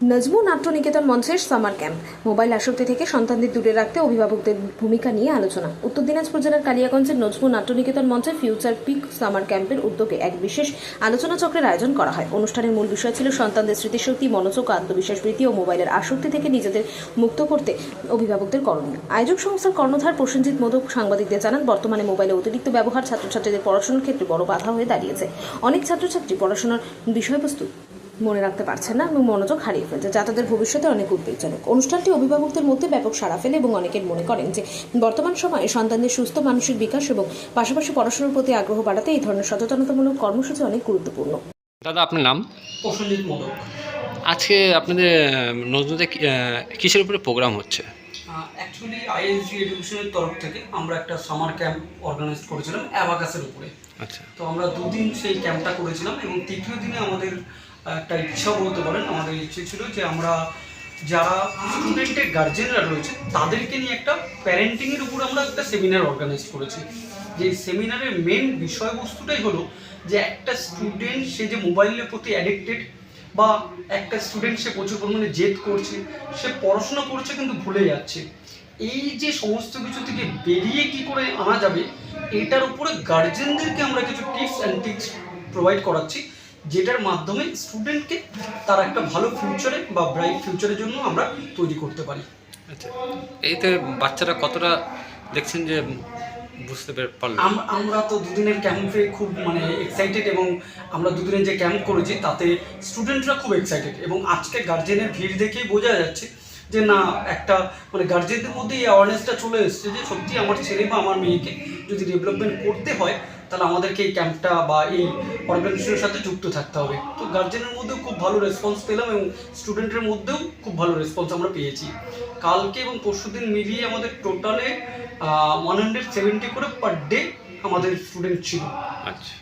নজমু নাট্য নিকেতন মঞ্চের summer camp. Mobile আসক্তি থেকে সন্তানদের দূরে রাখতে অভিভাবকদের ভূমিকা নিয়ে আলোচনা। উত্তর দিনাজপুর জেলার কালিয়াগঞ্জের নজমু নাট্য নিকেতন মঞ্চে ফিউচার পিক সামার ক্যাম্পের উদ্যোগে এক বিশেষ আলোচনা চক্রের আয়োজন করা হয়। অনুষ্ঠানের মূল বিষয় ছিল সন্তানদের স্মৃতিশক্তি, মনোযোগ, আত্মবিশ্বাস বৃদ্ধি ও মোবাইলের আসক্তি থেকে নিজেদের মুক্ত করতে অভিভাবকদের করণীয়। আয়োজক সংস্থার কর্ণধার প্রসেনজিৎ মোদক সাংবাদিকদের জানান, বর্তমানে মোবাইলের অতিরিক্ত ব্যবহার ছাত্রছাত্রীদের পড়াশোনার ক্ষেত্রে বড় বাধা হয়ে দাঁড়িয়েছে। অনেক ছাত্রছাত্রী পড়াশোনার বিষয়বস্তু মনে রাখতে পারছেন না এবং মনোযোগ হারিয়ে ফেলছে, যা তাদের ভবিষ্যতে অনেক উদ্বেগজনক। অনুষ্ঠানটি অভিভাবকদের মধ্যে ব্যাপক সাড়া ফেলে এবং অনেকের মনে করেন যে বর্তমান সময়ে সন্তানদের সুস্থ মানসিক বিকাশ এবং পাশাপাশি পড়াশোনার প্রতি আগ্রহ বাড়াতে এই ধরনের সচেতনতামূলক কর্মসূচি অনেক গুরুত্বপূর্ণ। দাদা, আপনার নাম? প্রসেনজিৎ মোদক। আজকে আপনাদের নজরুলে কিসের উপরে প্রোগ্রাম হচ্ছে? অ্যাকচুয়ালি আইএসডি এডুকেশনের তরফ থেকে আমরা একটা সামার ক্যাম্প অর্গানাইজ করেছিলাম অ্যাবাকাসের উপরে। আচ্ছা। তো আমরা দুদিন সেই ক্যাম্পটা করেছিলাম এবং তৃতীয় দিনে আমাদের একটা ইচ্ছা বলতে পারেন, আমাদের ইচ্ছে ছিল যে আমরা যারা স্টুডেন্টের গার্জেনরা রয়েছে তাদেরকে নিয়ে একটা প্যারেন্টিংয়ের উপর আমরা একটা সেমিনার অর্গানাইজ করেছি। যে সেমিনারের মেন বিষয়বস্তুটাই হলো যে একটা স্টুডেন্ট সে যে মোবাইলের প্রতি অ্যাডিক্টেড, বা একটা স্টুডেন্ট সে প্রচুর পরিমাণে জেদ করছে, সে পড়াশোনা করছে কিন্তু ভুলে যাচ্ছে, এই যে সমস্ত কিছু থেকে বেরিয়ে কি করে আনা যাবে এটার উপরে গার্জেনদেরকে আমরা কিছু টিপস অ্যান্ড ট্রিক্স প্রোভাইড করাচ্ছি, যেটার মাধ্যমে স্টুডেন্টকে তার একটা ভালো ফিউচারে বা ব্রাইট ফিউচারের জন্য আমরা তৈরি করতে পারি। আচ্ছা, এইতে বাচ্চারা কতটা দেখছেন যে বুঝতে পারলাম? আমরা তো দুদিনের ক্যাম্পে খুব এক্সাইটেড, এবং আমরা দুদিনের যে ক্যাম্প করেছি তাতে স্টুডেন্টরা খুব এক্সাইটেড, এবং আজকে গার্জেনের ভিড় দেখেই বোঝা যাচ্ছে যে না, একটা গার্জেনদের মধ্যে এই অ্যাওয়ারনেসটা চলে এসছে যে সত্যি আমার ছেলে বা আমার মেয়েকে যদি ডেভেলপমেন্ট করতে হয় তাহলে আমাদেরকে এই ক্যাম্পটা বা এই অর্গানাইজেশনের সাথে যুক্ত থাকতে হবে। তো গার্জেনের মধ্যেও খুব ভালো রেসপন্স পেলাম এবং স্টুডেন্টের মধ্যেও খুব ভালো রেসপন্স আমরা পেয়েছি। কালকে এবং পরশুদিন মিলিয়ে আমাদের টোটালে 170 করে পার ডে আমাদের স্টুডেন্ট ছিল। আচ্ছা।